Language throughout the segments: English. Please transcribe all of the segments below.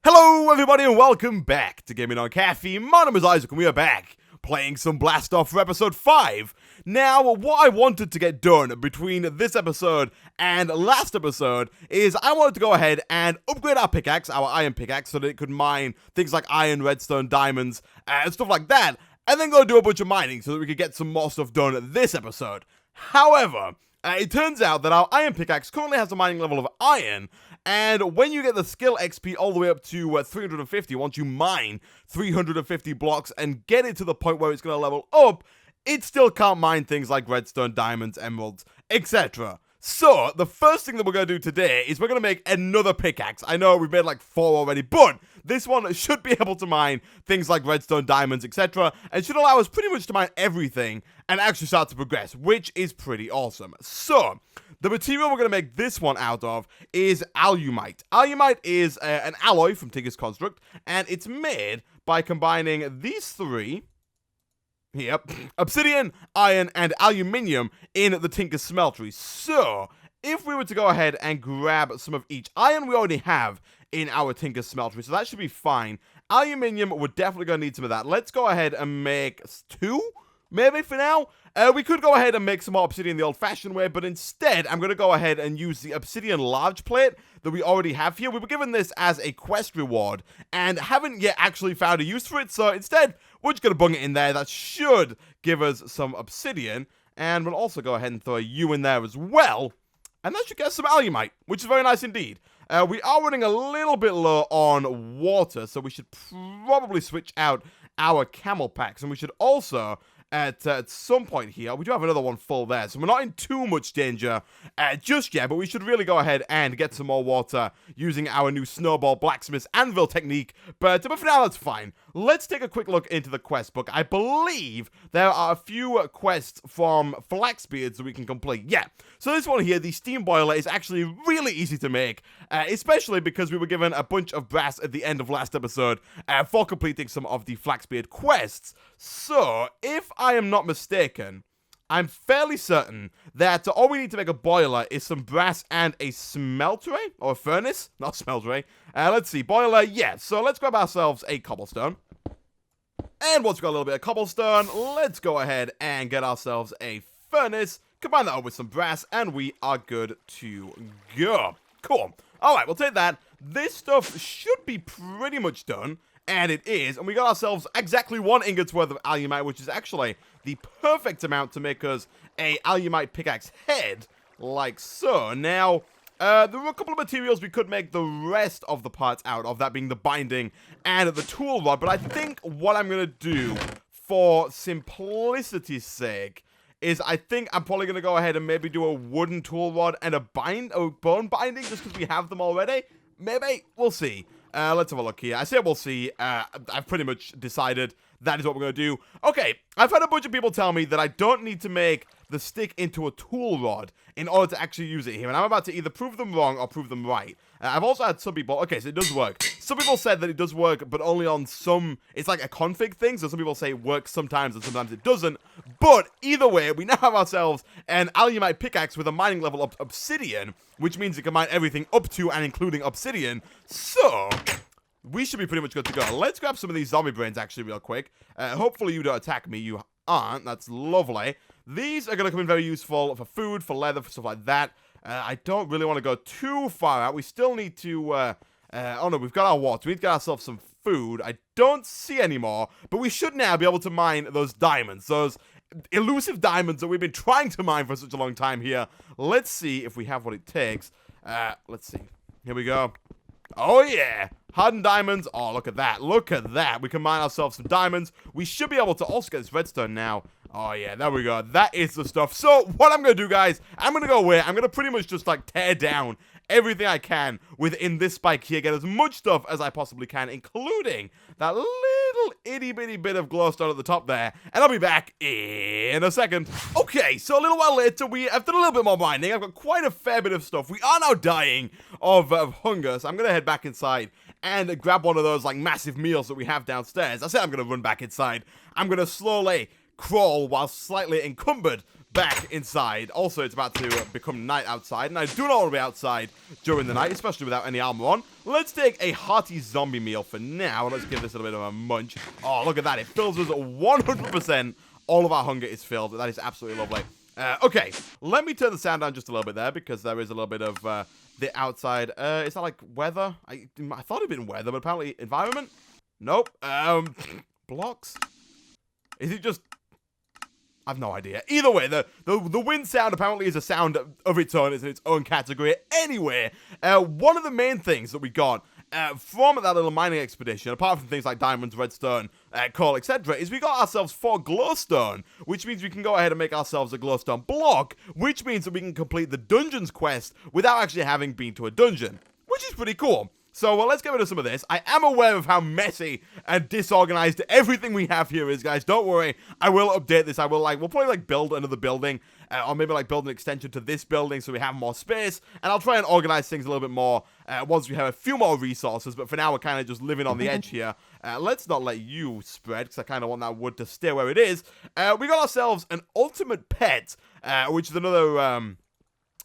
Hello everybody and welcome back to Gaming on Caffeine. My name is Isaac and we are back playing some Blast Off for episode 5. Now, what I wanted to get done between this episode and last episode is I wanted to go ahead and upgrade our pickaxe, our iron pickaxe, so that it could mine things like iron, redstone, diamonds, and stuff like that, and then go do a bunch of mining so that we could get some more stuff done this episode. However, it turns out that our iron pickaxe currently has a mining level of iron, and when you get the skill XP all the way up to 350, once you mine 350 blocks and get it to the point where it's going to level up, it still can't mine things like redstone, diamonds, emeralds, etc. So, the first thing that we're going to do today is we're going to make another pickaxe. I know we've made like 4 already, but this one should be able to mine things like redstone, diamonds, etc. and should allow us pretty much to mine everything and actually start to progress, which is pretty awesome. So, the material we're going to make this one out of is Alumite. Alumite is an alloy from Tinker's Construct, and it's made by combining these 3... here, obsidian, iron, and aluminium in the Tinker's Smeltery. So, if we were to go ahead and grab some of each, iron we already have in our Tinker's Smeltery, so that should be fine. Aluminium, we're definitely going to need some of that. Let's go ahead and make 2, maybe for now. We could go ahead and make some more obsidian the old-fashioned way, but instead, I'm going to go ahead and use the obsidian large plate that we already have here. We were given this as a quest reward, and haven't yet actually found a use for it, so instead, we're just going to bung it in there. That should give us some obsidian, and we'll also go ahead and throw you in there as well, and that should get us some alumite, which is very nice indeed. We are running a little bit low on water, so we should probably switch out our camel packs, and we should also... At some point here, we do have another one full there, so we're not in too much danger just yet, but we should really go ahead and get some more water using our new snowball blacksmith anvil technique, but for now, that's fine. Let's take a quick look into the quest book. I believe there are a few quests from Flaxbeards that we can complete. Yeah, so this one here, the steam boiler, is actually really easy to make, especially because we were given a bunch of brass at the end of last episode for completing some of the Flaxbeard quests. So, if I am not mistaken, I'm fairly certain that all we need to make a boiler is some brass and a smeltery, or a furnace, not smeltery. Let's see, boiler, yeah, so let's grab ourselves a cobblestone. And once we've got a little bit of cobblestone, let's go ahead and get ourselves a furnace, combine that up with some brass, and we are good to go. Cool. Alright, we'll take that. This stuff should be pretty much done. And it is, and we got ourselves exactly 1 ingot's worth of alumite, which is actually the perfect amount to make us a alumite pickaxe head, like so. Now, there were a couple of materials we could make the rest of the parts out of, that being the binding and the tool rod, but I think what I'm going to do, for simplicity's sake, is I think I'm probably going to go ahead and maybe do a wooden tool rod and a bone binding, just because we have them already. Maybe, we'll see. Let's have a look here. I say we'll see. I've pretty much decided that is what we're going to do. Okay, I've had a bunch of people tell me that I don't need to make the stick into a tool rod in order to actually use it here. And I'm about to either prove them wrong or prove them right. I've also had some people... Okay, so it does work. Some people said that it does work, but only on some... It's like a config thing, so some people say it works sometimes and sometimes it doesn't. But either way, we now have ourselves an alumite pickaxe with a mining level of obsidian, which means it can mine everything up to and including obsidian. So... we should be pretty much good to go. Let's grab some of these zombie brains, actually, real quick. Hopefully you don't attack me. You aren't. That's lovely. These are going to come in very useful for food, for leather, for stuff like that. I don't really want to go too far out. We still need to... oh, no, we've got our water. We need to get ourselves some food. I don't see any more, but we should now be able to mine those diamonds. Those elusive diamonds that we've been trying to mine for such a long time here. Let's see if we have what it takes. Let's see. Here we go. Oh, yeah. Hardened diamonds. Oh, look at that. Look at that. We can mine ourselves some diamonds. We should be able to also get this redstone now. Oh, yeah. There we go. That is the stuff. So, what I'm going to do, guys, I'm going to go away. I'm going to pretty much just, like, tear down everything I can within this spike here. Get as much stuff as I possibly can, including that little itty-bitty bit of glowstone at the top there. And I'll be back in a second. Okay, so a little while later, I've done a little bit more mining. I've got quite a fair bit of stuff. We are now dying of hunger, so I'm going to head back inside and grab one of those, like, massive meals that we have downstairs. I said I'm going to run back inside. I'm going to slowly crawl while slightly encumbered back inside. Also, it's about to become night outside, and I do not want to be outside during the night, especially without any armor on. Let's take a hearty zombie meal for now. Let's give this a little bit of a munch. Oh, look at that. It fills us 100%. All of our hunger is filled. That is absolutely lovely. Okay, let me turn the sound down just a little bit there, because there is a little bit of the outside. Is that like weather? I thought it'd been weather, but apparently environment? Nope. Blocks? Is it just... I've no idea. Either way, the wind sound apparently is a sound of its own. It's in its own category. Anyway, one of the main things that we got from that little mining expedition, apart from things like diamonds, redstone, coal, etc., is we got ourselves 4 glowstone, which means we can go ahead and make ourselves a glowstone block, which means that we can complete the dungeons quest without actually having been to a dungeon, which is pretty cool. So, let's get rid of some of this. I am aware of how messy and disorganized everything we have here is, guys. Don't worry. I will update this. We'll probably, build another building, or maybe, build an extension to this building so we have more space, and I'll try and organize things a little bit more once we have a few more resources, but for now, we're kind of just living on the edge here. Let's not let you spread, because I kind of want that wood to stay where it is. We got ourselves an ultimate pet, which is another,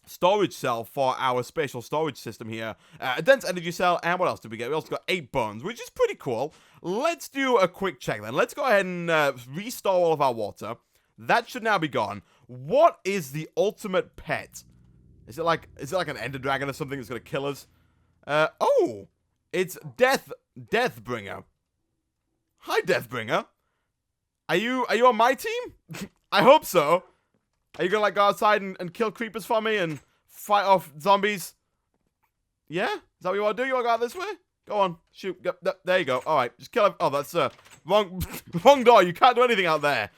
storage cell for our spatial storage system here. A dense energy cell, and what else did we get? We also got 8 bones, which is pretty cool. Let's do a quick check then. Let's go ahead and restore all of our water. That should now be gone. What is the ultimate pet? Is it like an ender dragon or something that's gonna kill us? Oh! It's Deathbringer. Hi, Deathbringer. Are you on my team? I hope so. Are you gonna, go outside and kill creepers for me and fight off zombies? Yeah? Is that what you want to do? You want to go out this way? Go on. Shoot. There you go. Alright. Just kill him. Oh, that's, wrong door. You can't do anything out there.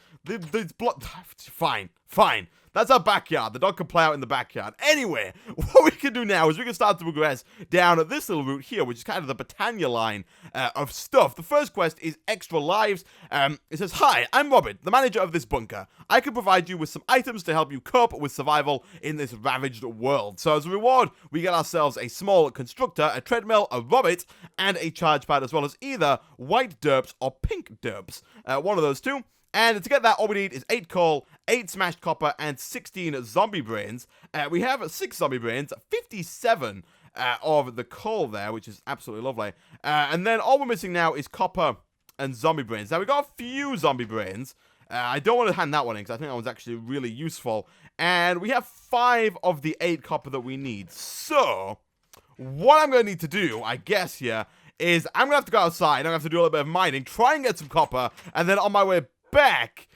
Fine. That's our backyard. The dog can play out in the backyard. Anyway, what we can do now is we can start to progress down this little route here, which is kind of the Botania line of stuff. The first quest is extra lives. It says, "Hi, I'm Robert, the manager of this bunker. I can provide you with some items to help you cope with survival in this ravaged world. So as a reward, we get ourselves a small constructor, a treadmill, a robot, and a charge pad, as well as either white derps or pink derps. One of those two. And to get that, all we need is 8 coal, 8 smashed copper, and 16 zombie brains. We have 6 zombie brains, 57 of the coal there, which is absolutely lovely. And then all we're missing now is copper and zombie brains. Now, we got a few zombie brains. I don't want to hand that one in, because I think that one's actually really useful. And we have 5 of the 8 copper that we need. So, what I'm going to need to do, I guess here, is I'm going to have to go outside. I'm going to have to do a little bit of mining, try and get some copper, and then on my way back,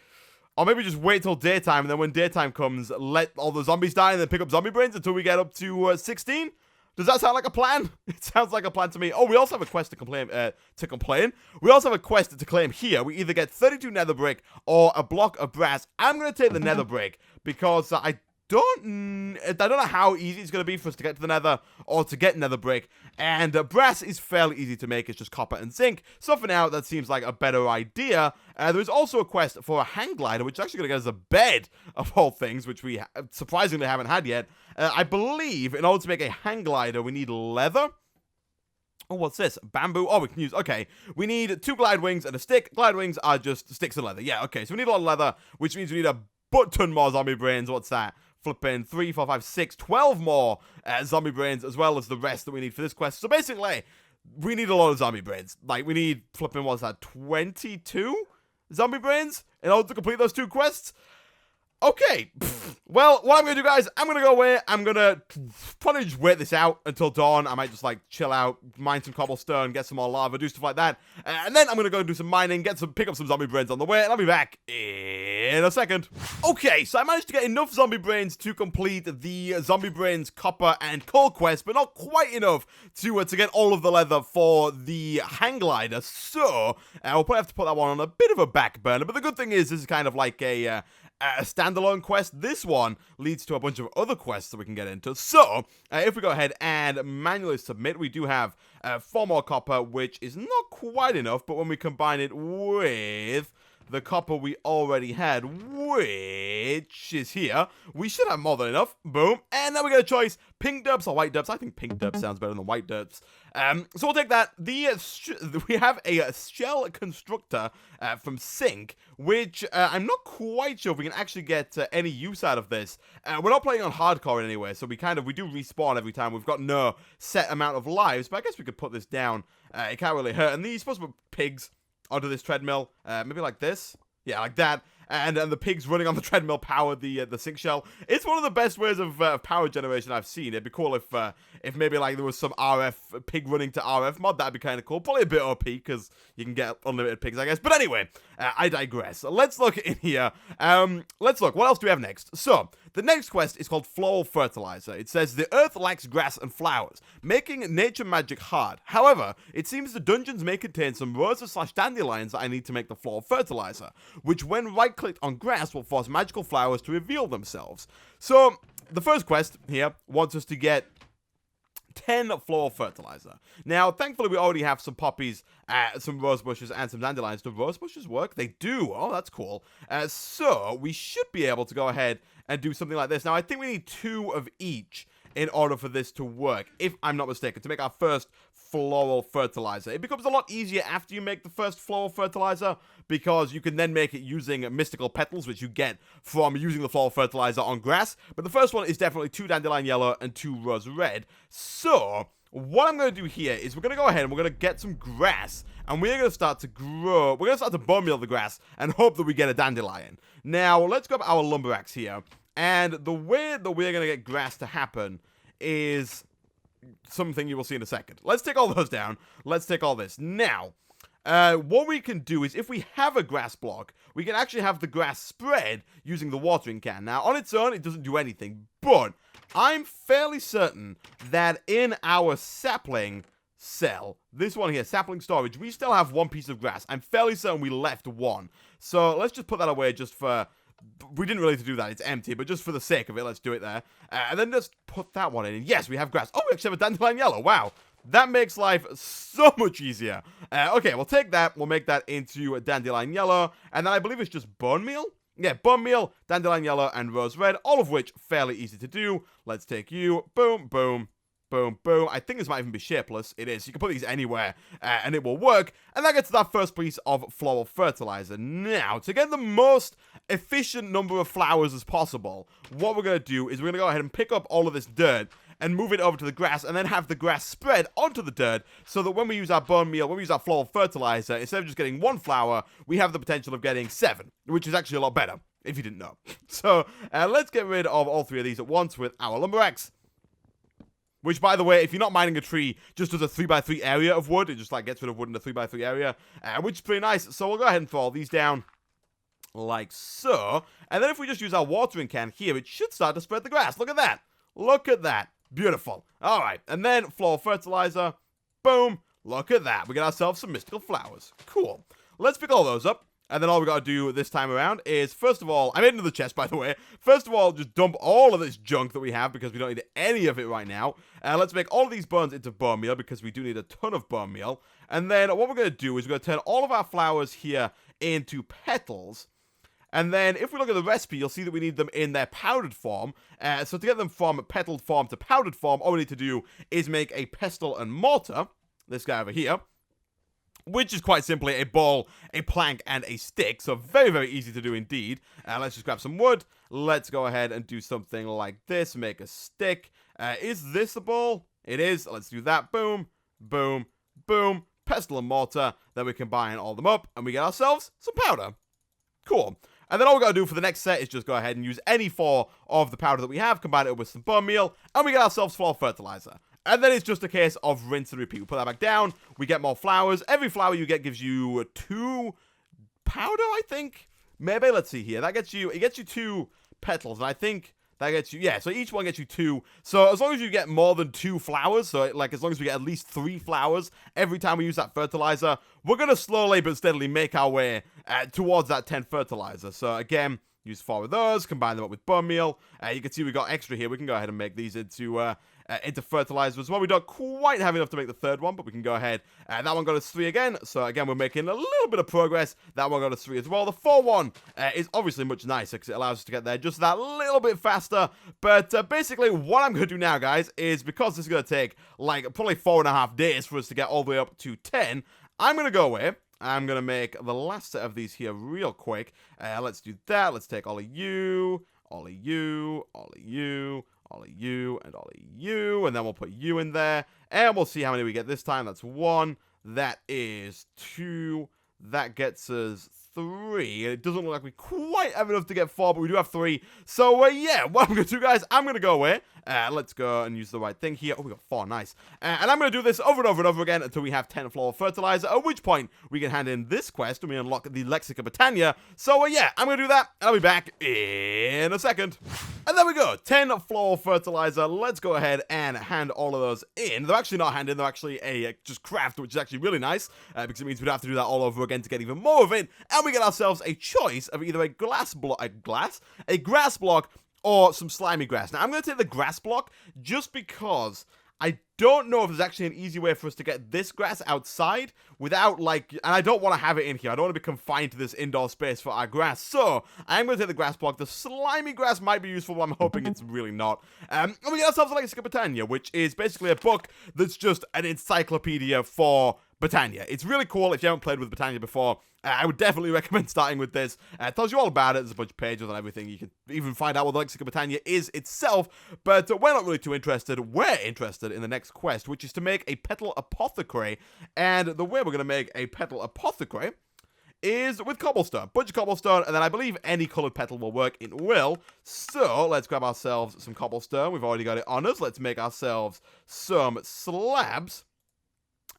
or maybe just wait till daytime, and then when daytime comes, let all the zombies die, and then pick up zombie brains until we get up to 16? Does that sound like a plan? It sounds like a plan to me. Oh, we also have a quest to complain. We also have a quest to claim here. We either get 32 nether brick or a block of brass. I'm going to take the nether brick, because I don't know how easy it's going to be for us to get to the nether or to get nether brick, and brass is fairly easy to make. It's just copper and zinc, so for now that seems like a better idea. There is also a quest for a hang glider, which is actually going to get us a bed of all things, which we surprisingly haven't had yet. I believe in order to make a hang glider we need leather. Oh, what's this? Bamboo. Oh, we can use... Okay. We need 2 glide wings and a stick. Glide wings are just sticks and leather. Yeah, okay. So we need a lot of leather, which means we need a butt-ton more zombie brains. What's that? Flipping 3, 4, 5, 6, 12 more zombie brains, as well as the rest that we need for this quest. So basically, we need a lot of zombie brains. We need flipping, what's that, 22 zombie brains in order to complete those 2 quests? Okay, well, what I'm going to do, guys, I'm going to go away. I'm going to probably just wait this out until dawn. I might just, chill out, mine some cobblestone, get some more lava, do stuff like that. And then I'm going to go and do some mining, pick up some zombie brains on the way, and I'll be back in a second. Okay, so I managed to get enough zombie brains to complete the zombie brains, copper, and coal quest, but not quite enough to get all of the leather for the hang glider. So, we'll probably have to put that one on a bit of a back burner. But the good thing is, this is kind of like a standalone quest. This one leads to a bunch of other quests that we can get into. So, if we go ahead and manually submit, we do have 4 more copper, which is not quite enough, but when we combine it with the copper we already had, which is here. We should have more than enough. Boom. And then we get a choice, pink derps or white derps. I think pink derps sounds better than white derps. So we'll take that. We have a shell constructor from Sync, which I'm not quite sure if we can actually get any use out of this. We're not playing on hardcore in any way, so we do respawn every time. We've got no set amount of lives, but I guess we could put this down. It can't really hurt. And these supposed to put pigs onto this treadmill, maybe like this. Yeah, like that. And the pigs running on the treadmill power the Sync shell. It's one of the best ways of power generation I've seen. It'd be cool if maybe like there was some RF pig running to RF mod. That'd be kind of cool. Probably a bit OP because you can get unlimited pigs, I guess. But anyway, I digress. Let's look in here. Let's look. What else do we have next? So the next quest is called Floral Fertilizer. It says the earth lacks grass and flowers, making nature magic hard. However, it seems the dungeons may contain some roses/dandelions that I need to make the floral fertilizer, which when right-clicked on grass will force magical flowers to reveal themselves. So the first quest here wants us to get 10 floral fertilizer. Now, thankfully, we already have some poppies, some rose bushes, and some dandelions. Do rose bushes work? They do. Oh, that's cool. So we should be able to go ahead and do something like this. Now, I think we need 2 of each in order for this to work, if I'm not mistaken, to make our first floral fertilizer. It becomes a lot easier after you make the first floral fertilizer, because you can then make it using mystical petals, which you get from using the floral fertilizer on grass. But the first one is definitely 2 dandelion yellow and 2 rose red. So what I'm going to do here is we're going to go ahead and we're going to get some grass, and we're going to start to grow. We're going to start to bone meal the grass and hope that we get a dandelion. Now, let's grab our lumber axe here. And the way that we're going to get grass to happen is something you will see in a second. Let's take all those down. Let's take all this. Now, what we can do is if we have a grass block, we can actually have the grass spread using the watering can. Now, on its own, it doesn't do anything, but I'm fairly certain that in our sapling cell, this one here, sapling storage, we still have 1 piece of grass. I'm fairly certain we left 1. So let's just put that away just for... We didn't really have to do that, it's empty, but just for the sake of it, let's do it there. And then just put that one in. And yes, we have grass. Oh, we actually have a dandelion yellow. Wow. That makes life so much easier. Okay, we'll take that. We'll make that into a dandelion yellow. And then I believe it's just bone meal. Yeah, bone meal, dandelion yellow, and rose red. All of which fairly easy to do. Let's take you. Boom, boom. Boom, boom. I think this might even be shapeless. It is. You can put these anywhere, and it will work. And that gets to that first piece of floral fertilizer. Now, to get the most efficient number of flowers as possible, what we're going to do is we're going to go ahead and pick up all of this dirt and move it over to the grass, and then have the grass spread onto the dirt, so that when we use our bone meal, when we use our floral fertilizer, instead of just getting 1 flower, we have the potential of getting 7, which is actually a lot better, if you didn't know. So, let's get rid of all 3 of these at once with our lumber axe. Which, by the way, if you're not mining a tree, just does a 3x3 area of wood. It just, like, gets rid of wood in a 3x3 area, which is pretty nice. So we'll go ahead and throw all these down, like so. And then if we just use our watering can here, it should start to spread the grass. Look at that. Look at that. Beautiful. All right. And then floral fertilizer. Boom. Look at that. We got ourselves some mystical flowers. Cool. Let's pick all those up. And then all we got to do this time around is, first of all, I made another chest, by the way. First of all, just dump all of this junk that we have because we don't need any of it right now. Let's make all of these bones into bone meal because we do need a ton of bone meal. And then what we're going to do is we're going to turn all of our flowers here into petals. And then if we look at the recipe, you'll see that we need them in their powdered form. So to get them from petaled form to powdered form, all we need to do is make a pestle and mortar. This guy over here. Which is quite simply a ball, a plank, and a stick. So very, very easy to do indeed. Let's just grab some wood. Let's go ahead and do something like this. Make a stick. Is this a ball? It is. Let's do that. Boom, boom, boom. Pestle and mortar. Then we combine all them up, and we get ourselves some powder. Cool. And then all we got to do for the next set is just go ahead and use any 4 of the powder that we have, combine it with some bone meal, and we get ourselves floral fertilizer. And then it's just a case of rinse and repeat. We put that back down. We get more flowers. Every flower you get gives you 2 powder, I think. Maybe. Let's see here. It gets you 2 petals. And I think that gets you... Yeah, so each one gets you 2. So as long as you get more than 2 flowers, so like as long as we get at least 3 flowers every time we use that fertilizer, we're going to slowly but steadily make our way towards that 10 fertilizer. So again... Use 4 of those, combine them up with bone meal. You can see we got extra here. We can go ahead and make these into into fertilizer as well. We don't quite have enough to make the third one, but we can go ahead. That one got us 3 again, so again, we're making a little bit of progress. That one got us 3 as well. The 4 one is obviously much nicer because it allows us to get there just that little bit faster. But basically, what I'm going to do now, guys, is because this is going to take like probably 4.5 days for us to get all the way up to 10, I'm going to go away. I'm going to make the last set of these here real quick. Let's do that. Let's take all of you, all of you, all of you, all of you, and all of you, and then we'll put you in there, and we'll see how many we get this time. That's 1, that is 2, that gets us 3. It doesn't look like we quite have enough to get 4, but we do have 3. So, yeah, what I'm going to do, guys, I'm going to go away. Let's go and use the right thing here. Oh, we got 4, nice. And I'm going to do this over and over and over again until we have 10 floral fertilizer, at which point we can hand in this quest and we unlock the Lexica Botania. So, yeah, I'm going to do that, and I'll be back in a second. And there we go, 10 floral fertilizer. Let's go ahead and hand all of those in. They're actually not handed, they're actually just Krapht, which is actually really nice, because it means we don't have to do that all over again to get even more of it. And we get ourselves a choice of either a grass block, or some slimy grass. Now, I'm going to take the grass block just because I don't know if there's actually an easy way for us to get this grass outside without, like, and I don't want to have it in here. I don't want to be confined to this indoor space for our grass. So, I'm going to take the grass block. The slimy grass might be useful, but I'm hoping it's really not. And we get ourselves a Lexica Botania, which is basically a book that's just an encyclopedia for Botania. It's really cool. If you haven't played with Botania before, I would definitely recommend starting with this. It tells you all about it. There's a bunch of pages and everything. You can even find out what the Lexica Botania is itself, but we're not really too interested. We're interested in the next quest, which is to make a petal apothecary, and the way we're going to make a petal apothecary is with cobblestone. Bunch of cobblestone, and then I believe any colored petal will work. It will. So, let's grab ourselves some cobblestone. We've already got it on us. Let's make ourselves some slabs.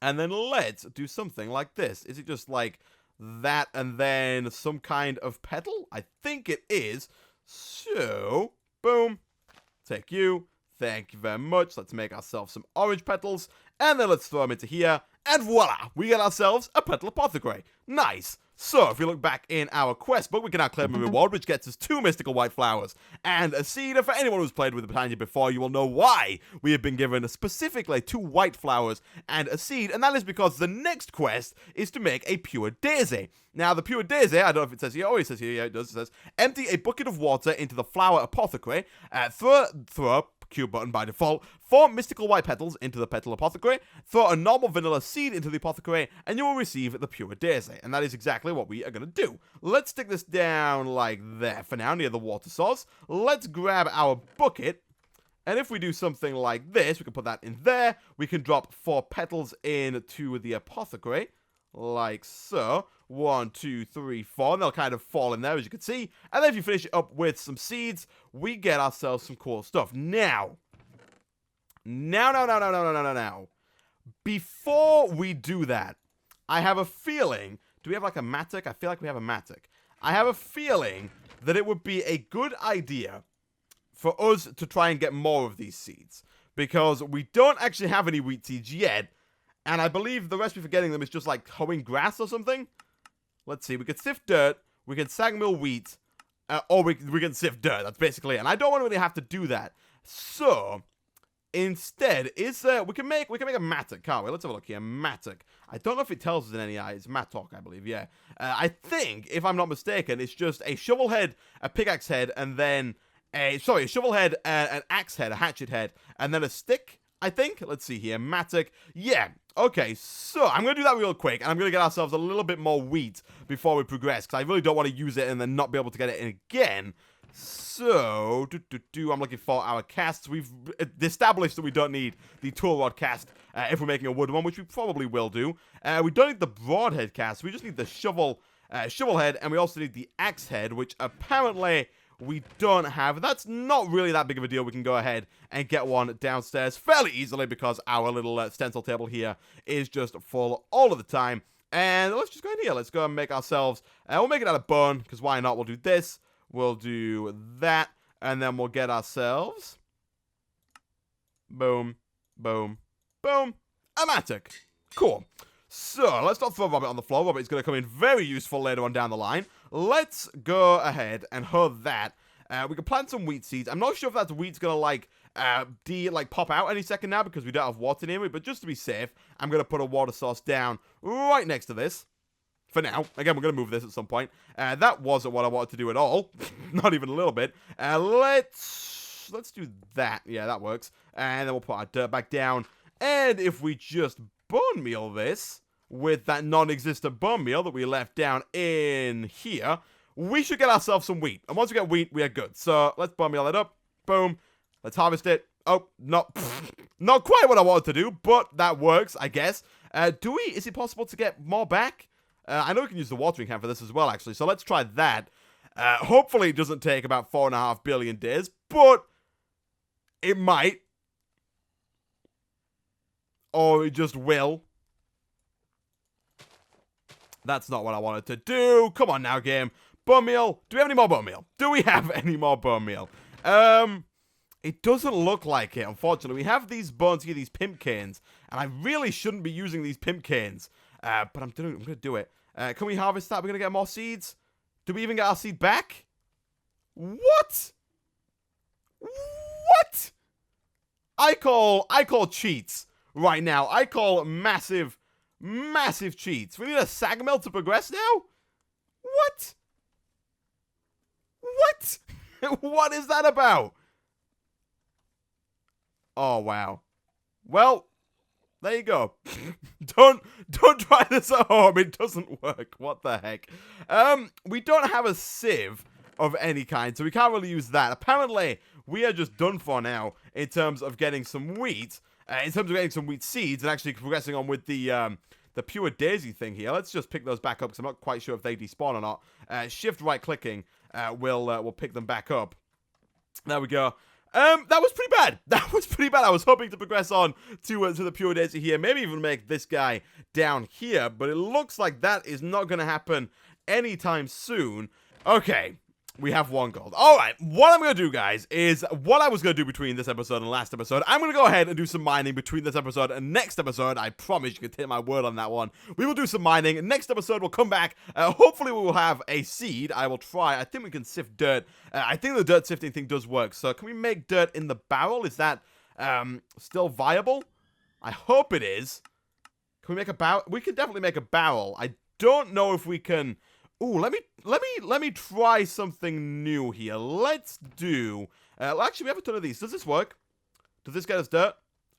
And then let's do something like this. Is it just like that and then some kind of petal? I think it is. So, boom. Take you. Thank you very much. Let's make ourselves some orange petals. And then let's throw them into here. And voila! We get ourselves a petal apothecary. Nice. So, if you look back in our quest book, we can now claim a reward, which gets us 2 mystical white flowers and a seed. And for anyone who's played with the Botania before, you will know why we have been given specifically 2 white flowers and a seed. And that is because the next quest is to make a pure daisy. Now, the pure daisy, I don't know if it says here. Oh, it says here. Yeah, it does. It says, empty a bucket of water into the flower apothecary. Throw a Q button by default, 4 mystical white petals into the petal apothecary, throw a normal vanilla seed into the apothecary, and you will receive the pure daisy. And that is exactly what we are going to do. Let's stick this down like there for now, near the water source. Let's grab our bucket, and if we do something like this, we can put that in there. We can drop 4 petals into the apothecary, like so. 1, 2, 3, 4, and they'll kind of fall in there, as you can see. And then if you finish it up with some seeds, we get ourselves some cool stuff. Now, before we do that, I have a feeling, do we have like a mattock? I feel like we have a mattock. I have a feeling that it would be a good idea for us to try and get more of these seeds, because we don't actually have any wheat seeds yet, and I believe the recipe for getting them is just like hoeing grass or something. Let's see, we could sift dirt, we can sag mill wheat, or we can sift dirt, that's basically it. And I don't want to really have to do that. So, instead, we can make a mattock, can't we? Let's have a look here, mattock. I don't know if it tells us in any eye, it's mattock, I believe, yeah. I think, if I'm not mistaken, it's just a shovel head, a pickaxe head, and then a shovel head, an axe head, a hatchet head, and then a stick, I think. Let's see here, mattock, yeah. Okay, so I'm going to do that real quick, and I'm going to get ourselves a little bit more wheat before we progress, because I really don't want to use it and then not be able to get it in again. So, I'm looking for our casts. We've established that we don't need the tool rod cast if we're making a wood one, which we probably will do. We don't need the broadhead cast, we just need the shovel head, and we also need the axe head, which apparently we don't have. That's not really that big of a deal. We can go ahead and get one downstairs fairly easily because our little stencil table here is just full all of the time. And let's just go in here. Let's go and make ourselves, we'll make it out of bone, because why not? We'll do this, we'll do that, and then we'll get ourselves, boom, boom, boom, a mattock. Cool. So, let's not throw Robert on the floor. Robert is going to come in very useful later on down the line. Let's go ahead and hoe that. We can plant some wheat seeds. I'm not sure if that wheat's going to, like, pop out any second now because we don't have water near it. But just to be safe, I'm going to put a water source down right next to this. For now. Again, we're going to move this at some point. That wasn't what I wanted to do at all. Not even a little bit. Let's do that. Yeah, that works. And then we'll put our dirt back down. And if we just bone meal this with that non-existent bone meal that we left down in here, we should get ourselves some wheat. And once we get wheat, we are good. So let's bone meal that up. Boom. Let's harvest it. Oh, not quite what I wanted to do, but that works, I guess. Is it possible to get more back? I know we can use the watering can for this as well, actually, so let's try that. Hopefully it doesn't take about 4.5 billion days, but it might. Or it just will. That's not what I wanted to do. Come on now, game. Bone meal. Do we have any more bone meal? Do we have any more bone meal? It doesn't look like it, unfortunately. We have these bones here, these pimp canes, and I really shouldn't be using these pimp canes. But I'm going to do it. Can we harvest that? We're going to get more seeds? Do we even get our seed back? What? What? I call cheats right now. I call massive cheats. We need a sag mill to progress now? What? What? What is that about? Oh, wow. Well, there you go. Don't try this at home. It doesn't work. What the heck? We don't have a sieve of any kind, so we can't really use that. Apparently, we are just done for now in terms of getting some wheat, in terms of getting some wheat seeds, and actually progressing on with the pure daisy thing here. Let's just pick those back up because I'm not quite sure if they despawn or not. Shift right clicking will pick them back up. There we go. That was pretty bad. That was pretty bad. I was hoping to progress on to the pure daisy here. Maybe even make this guy down here. But it looks like that is not going to happen anytime soon. Okay. We have 1 gold. Alright, what I'm going to do, guys, is what I was going to do between this episode and last episode. I'm going to go ahead and do some mining between this episode and next episode. I promise you can take my word on that one. We will do some mining. Next episode, we'll come back. Hopefully, we will have a seed. I will try. I think we can sift dirt. I think the dirt sifting thing does work. So, can we make dirt in the barrel? Is that still viable? I hope it is. Can we make a barrel? We can definitely make a barrel. I don't know if we can... Ooh, let me try something new here. Let's do... actually, we have a ton of these. Does this work? Does this get us dirt?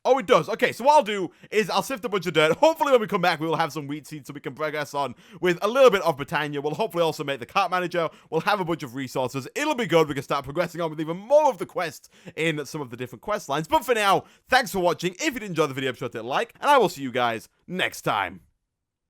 Oh, it does. Okay, so what I'll do is I'll sift a bunch of dirt. Hopefully, when we come back, we will have some wheat seeds so we can progress on with a little bit of Botania. We'll hopefully also make the cart manager. We'll have a bunch of resources. It'll be good. We can start progressing on with even more of the quests in some of the different quest lines. But for now, thanks for watching. If you did enjoy the video, be sure to hit like, and I will see you guys next time.